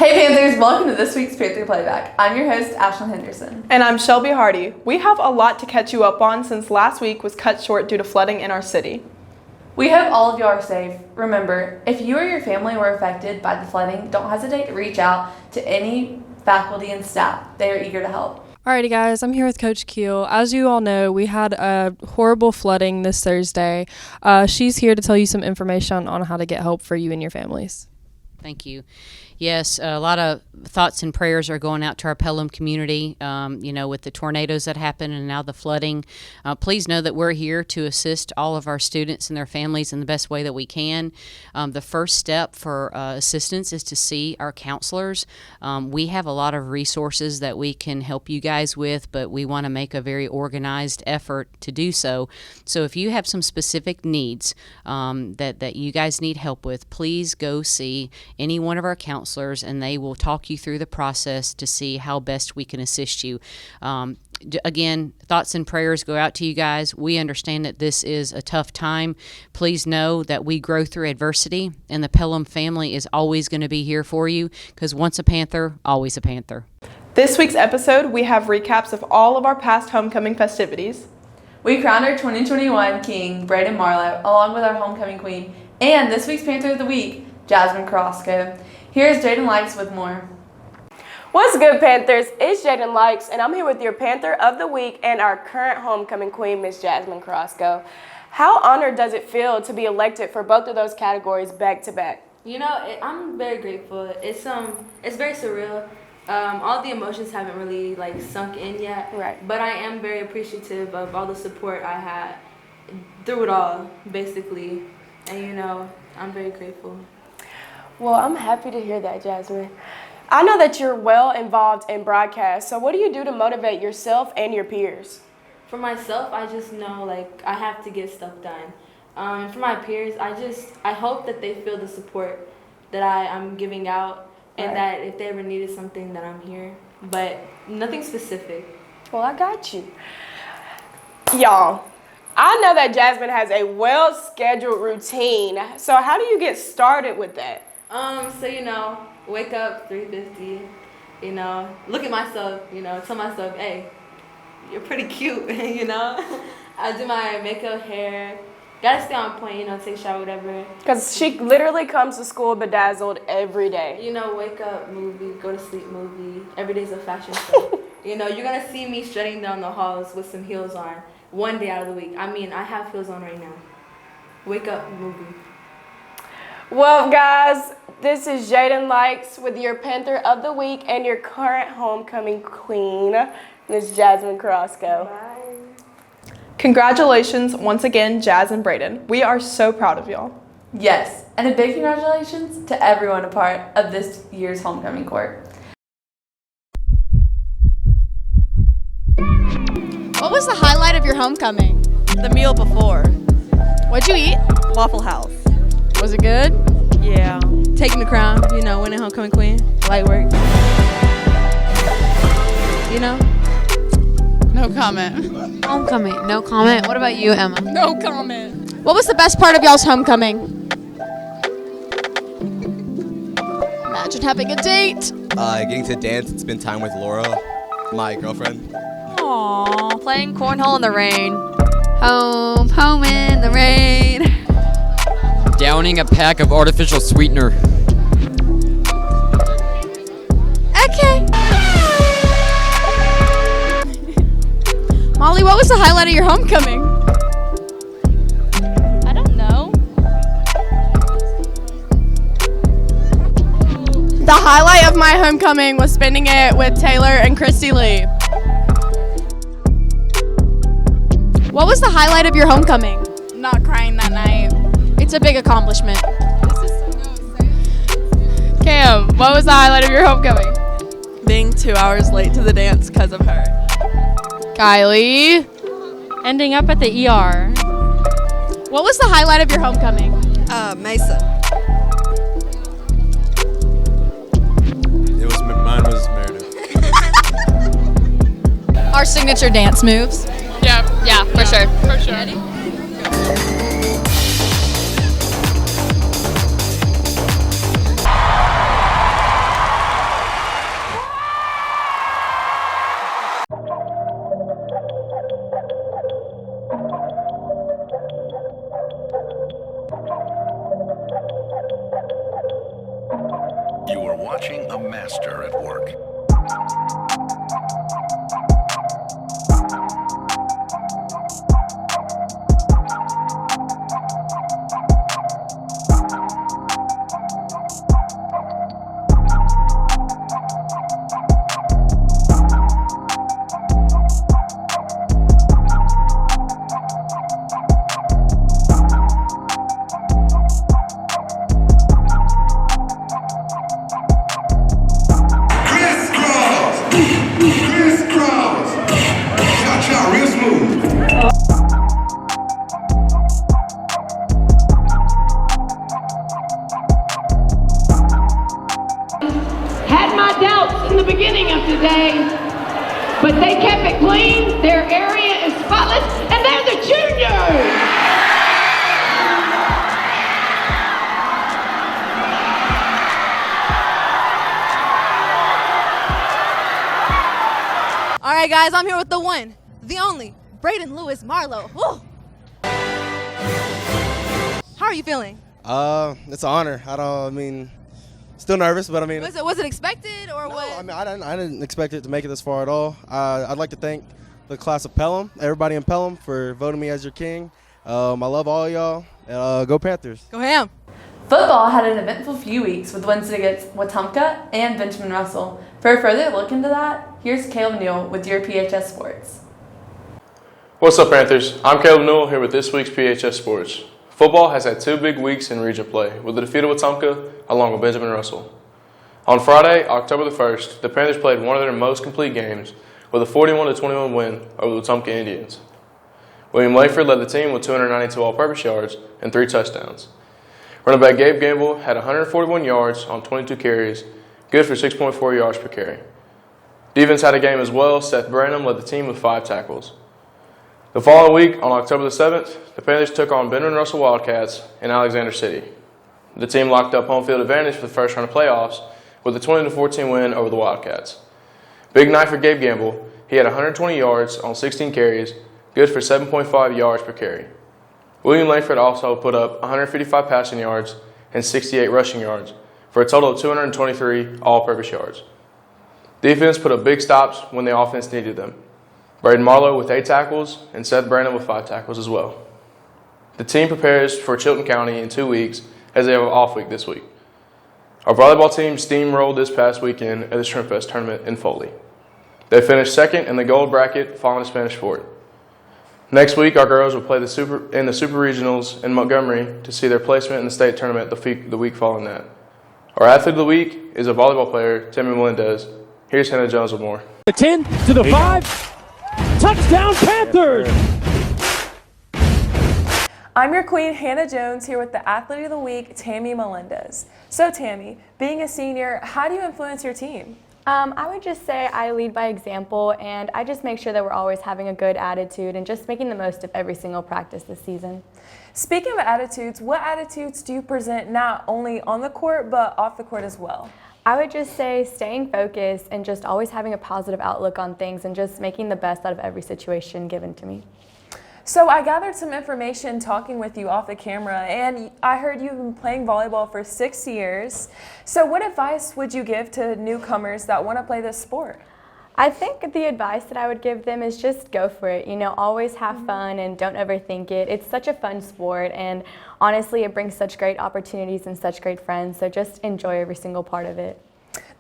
Hey Panthers, welcome to this week's Panther Playback. I'm your host, Ashlyn Henderson. And I'm Shelby Hardy. We have a lot to catch you up on since last week was cut short due to flooding in our city. We hope all of you are safe. Remember, if you or your family were affected by the flooding, don't hesitate to reach out to any faculty and staff. They are eager to help. Alrighty guys, I'm here with Coach Keel. As you all know, we had a horrible flooding this Thursday. She's here to tell you some information on how to get help for you and your families. Thank you. Yes, a lot of thoughts and prayers are going out to our Pelham community, with the tornadoes that happened and now the flooding. Please know that we're here to assist all of our students and their families in the best way that we can. The first step for assistance is to see our counselors. We have a lot of resources that we can help you guys with, but we want to make a very organized effort to do so. So if you have some specific needs that you guys need help with, please go see any one of our counselors, and they will talk you through the process to see how best we can assist you. Again, thoughts and prayers go out to you guys. We understand that this is a tough time. Please know that we grow through adversity, and the Pelham family is always going to be here for you, because once a Panther, always a Panther. This week's episode, we have recaps of all of our past homecoming festivities. We crowned our 2021 King, Braden Marlowe, along with our homecoming queen, and this week's Panther of the Week, Jasmine Carrasco. Here's Jaden Likes with more. What's good, Panthers? It's Jaden Likes, and I'm here with your Panther of the Week and our current homecoming queen, Miss Jasmine Carrasco. How honored does it feel to be elected for both of those categories back to back? I'm very grateful. It's very surreal. All the emotions haven't really sunk in yet. Right. But I am very appreciative of all the support I had through it all, basically. And I'm very grateful. Well, I'm happy to hear that, Jasmine. I know that you're well involved in broadcast, so what do you do to motivate yourself and your peers? For myself, I just know I have to get stuff done. For my peers, I hope that they feel the support that I'm giving out, and that if they ever needed something, that I'm here. But nothing specific. Well, I got you. Y'all, I know that Jasmine has a well-scheduled routine, so how do you get started with that? Wake up 3:50, look at myself, tell myself, hey, you're pretty cute, I do my makeup, hair, gotta stay on point, take a shower, whatever. Because she literally comes to school bedazzled every day. Wake up, movie, go to sleep, movie, every day's a fashion show. You're gonna see me strutting down the halls with some heels on, one day out of the week. I have heels on right now. Wake up, movie. Well, guys, this is Jaden Likes with your Panther of the Week and your current homecoming queen, Miss Jasmine Carrasco. Bye. Congratulations once again, Jazz and Braden. We are so proud of y'all. Yes, and a big congratulations to everyone a part of this year's homecoming court. What was the highlight of your homecoming? The meal before. What'd you eat? Waffle House. Was it good? Yeah. Taking the crown, winning homecoming queen. Light work. No comment. Homecoming, no comment. What about you, Emma? No comment. What was the best part of y'all's homecoming? Imagine having a date. Getting to dance and spend time with Laura, my girlfriend. Aww. Playing cornhole in the rain. Home in the rain. Downing a pack of artificial sweetener. Okay. Molly, what was the highlight of your homecoming? I don't know. The highlight of my homecoming was spending it with Taylor and Christy Lee. What was the highlight of your homecoming? Not crying that night. It's a big accomplishment. Cam, what was the highlight of your homecoming? Being 2 hours late to the dance because of her. Kylie. Ending up at the ER. What was the highlight of your homecoming? Mason. Mine was Meredith. Our signature dance moves. Yeah, for sure. For sure. Ready? are watching a master at work. Had my doubts in the beginning of today, but they kept it clean. Their area is spotless, and they're the juniors. All right, guys, I'm here with the one, the only, Braden Lewis Marlowe. Woo! How are you feeling? It's an honor. Still nervous, but Was it expected or no, what? I didn't expect it to make it this far at all. I'd like to thank the class of Pelham, everybody in Pelham, for voting me as your king. I love all y'all. Go Panthers. Go ham. Football had an eventful few weeks with wins against Wetumpka and Benjamin Russell. For a further look into that, here's Caleb Newell with your PHS Sports. What's up, Panthers? I'm Caleb Newell here with this week's PHS Sports. Football has had 2 big weeks in region play, with the defeat of Wetumpka along with Benjamin Russell. On Friday, October the 1st, the Panthers played one of their most complete games with a 41-21 win over the Wetumpka Indians. William Langford led the team with 292 all-purpose yards and 3 touchdowns. Running back Gabe Gamble had 141 yards on 22 carries, good for 6.4 yards per carry. Defense had a game as well. Seth Branham led the team with 5 tackles. The following week, on October the 7th, the Panthers took on Benjamin Russell Wildcats in Alexander City. The team locked up home field advantage for the first round of playoffs with a 20-14 win over the Wildcats. Big night for Gabe Gamble. He had 120 yards on 16 carries, good for 7.5 yards per carry. William Langford also put up 155 passing yards and 68 rushing yards for a total of 223 all-purpose yards. Defense put up big stops when the offense needed them. Braden Marlowe with 8 tackles and Seth Brandon with 5 tackles as well. The team prepares for Chilton County in 2 weeks as they have an off week this week. Our volleyball team steamrolled this past weekend at the Shrimp Fest tournament in Foley. They finished second in the gold bracket following the Spanish Fort. Next week, our girls will play in the Super Regionals in Montgomery to see their placement in the state tournament the week following that. Our athlete of the week is a volleyball player, Tammy Melendez. Here's Hannah Jones with more. The 10 to the 5. Touchdown Panthers! I'm your queen, Hannah Jones, here with the Athlete of the Week, Tammy Melendez. So Tammy, being a senior, how do you influence your team? I would just say I lead by example, and I just make sure that we're always having a good attitude and just making the most of every single practice this season. Speaking of attitudes, what attitudes do you present not only on the court but off the court as well? I would just say staying focused and just always having a positive outlook on things and just making the best out of every situation given to me. So I gathered some information talking with you off the camera, and I heard you've been playing volleyball for 6 years. So what advice would you give to newcomers that want to play this sport? I think the advice that I would give them is just go for it. You know, always have fun and don't overthink it. It's such a fun sport, and honestly, it brings such great opportunities and such great friends. So just enjoy every single part of it.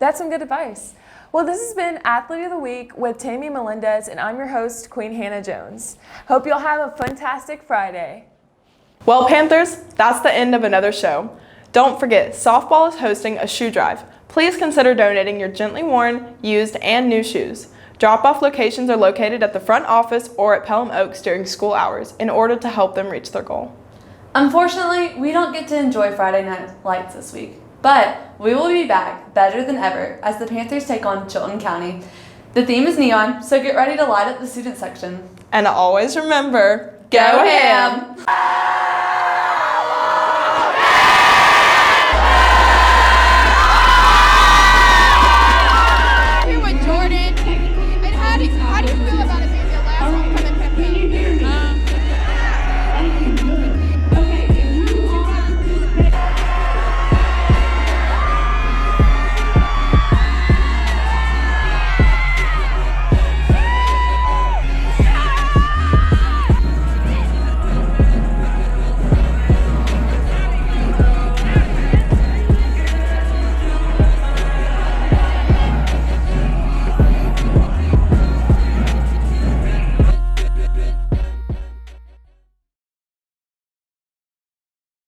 That's some good advice. Well, this has been Athlete of the Week with Tammy Melendez, and I'm your host, Queen Hannah Jones. Hope you'll have a fantastic Friday. Well, Panthers, that's the end of another show. Don't forget, softball is hosting a shoe drive. Please consider donating your gently worn, used, and new shoes. Drop-off locations are located at the front office or at Pelham Oaks during school hours in order to help them reach their goal. Unfortunately, we don't get to enjoy Friday Night Lights this week, but we will be back better than ever as the Panthers take on Chilton County. The theme is neon, so get ready to light up the student section. And always remember, go ham!